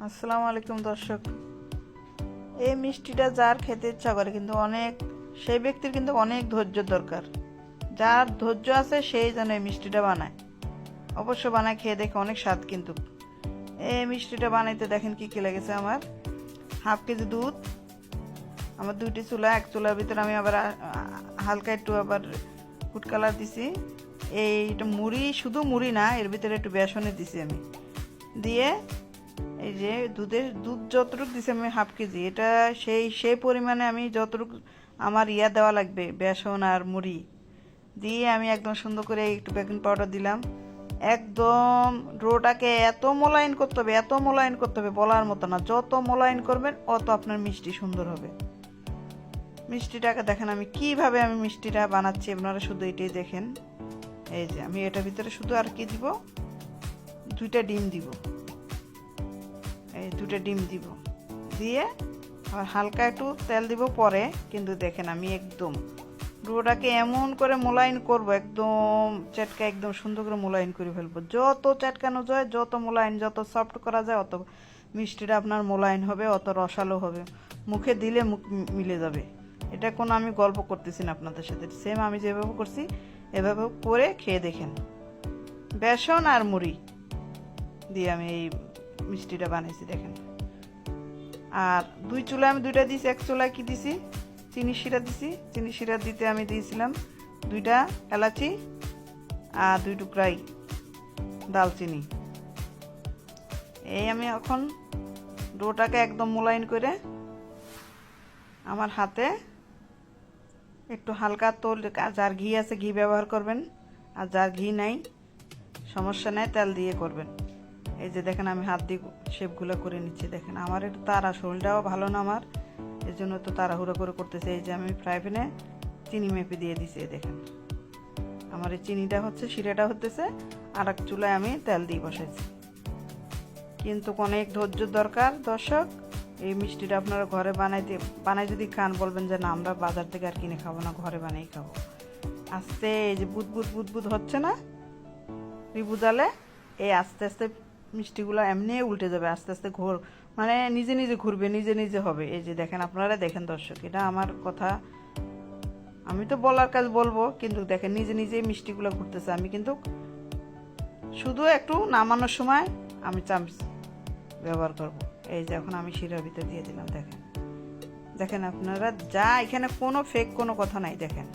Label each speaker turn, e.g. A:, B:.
A: আসসালামু আলাইকুম দর্শক। এই মিষ্টিটা যার খেতে ইচ্ছা করে কিন্তু সেই ব্যক্তির কিন্তু অনেক ধৈর্য দরকার। যার ধৈর্য আছে সেই যেন এই মিষ্টিটা বানায়। অবশ্য বানায়, খেয়ে দেখে অনেক স্বাদ। কিন্তু এই মিষ্টিটা বানাইতে দেখেন কি কি লেগেছে। আমার হাফ কেজি দুধ, আমার দুইটি চুলা, এক চুলার ভিতরে আমি আবার হালকা একটু আবার ফুড কালার দিছি। এইটা মুড়ি, শুধু মুড়ি না, এর ভিতরে একটু বেসনে দিছি আমি। দিয়ে এই যে দুধ যতটুকু দিছি আমি হাফ কেজি, এটা সেই পরিমাণে আমি যতটুকু আমার দেওয়া লাগবে, বেসন আর মুড়ি দিয়ে আমি একদম সুন্দর করে একটু বেকিং পাউডার দিলাম। একদম ডোটাকে এত মোলায়েন করতে হবে, এত মোলায়েন করতে হবে বলার মতো না। যত মোলায়েন করবেন অত আপনার মিষ্টি সুন্দর হবে। মিষ্টিটাকে দেখেন আমি কিভাবে মিষ্টিটা বানাচ্ছি, আপনারা শুধু এটাই দেখেন। এই যে আমি এটার ভিতরে শুধু আর কি দিব, দুইটা ডিম দিব। এই দুটো ডিম দিব, দিয়ে আর হালকা একটু তেল দিব পরে। কিন্তু দেখেন আমি একদম ডোটাকে এমন করে মোলায়েন করব, একদম চটকা একদম সুন্দর করে মোলায়েন করে ফেলবো। যত চটকানো যায়, যত মোলায়েন, যত সফট করা যায়, অত মিষ্টিটা আপনার মোলায়েন হবে, অত রসালো হবে, মুখে দিলে মুখ মিলে যাবে। এটা কোনো আমি গল্প করতেছি না আপনাদের সাথে, সেম আমি যেভাবে করছি এভাবে করে খেয়ে দেখেন। বেসন আর মুড়ি দিয়ে আমি এই মিষ্টিটা বানাইছি দেখেন। আর দুই চুলা আমি দুইটা দিছি, এক চুলায় কি দিছি, চিনি শিরা দিছি। চিনি শিরা দিতে আমি দিয়েছিলাম দুইটা এলাচি আর দুই টুকরাই দালচিনি। এই আমি এখন ডোটাকে একদম মোলায়েন করে আমার হাতে একটু হালকা তোল, যার ঘি আছে ঘি ব্যবহার করবেন, আর যার ঘি নাই সমস্যা নেই, তেল দিয়ে করবেন। এই যে দেখেন আমি হাত দিয়ে শেপগুলো করে নিচ্ছি। দেখেন আমার একটু শরীরটাও ভালো না আমার, এর জন্য তো তাড়াহুড়ো করে করতেছে। এই যে আমি ফ্রাই প্যানে চিনি মেপে দিয়ে দিছি। দেখেন আমার এই চিনিটা হচ্ছে, শিরাটা হতেছে, আর এক চুলায় আমি তেল দিয়ে বসাইছি। কিন্তু অনেক ধৈর্য দরকার দর্শক। এই মিষ্টিটা আপনারা ঘরে বানাই যদি খান, বলবেন যে না আমরা বাজার থেকে আর কিনে খাবো না, ঘরে বানাই খাবো। আস্তে এই যে বুদবুদ হচ্ছে না রিবুজালে, এই আস্তে আস্তে মিষ্টিগুলো এমনি উল্টে যাবে, আস্তে আস্তে মানে নিজে নিজে ঘুরবে, নিজে নিজে হবে। এই যে দেখেন, আপনারা দেখেন দর্শক, এটা আমার কথা, আমি তো বলার কাজ বলবো, কিন্তু দেখেন নিজে নিজেই মিষ্টিগুলো ঘুরতেছে। আমি কিন্তু শুধু একটু নামানোর সময় আমি চামচ ব্যবহার করব। এই যে এখন আমি শিরার ভিতরে দিয়ে দিলাম। দেখেন দেখেন আপনারা, যা এখানে কোনো ফেক কোনো কথা নাই। দেখেন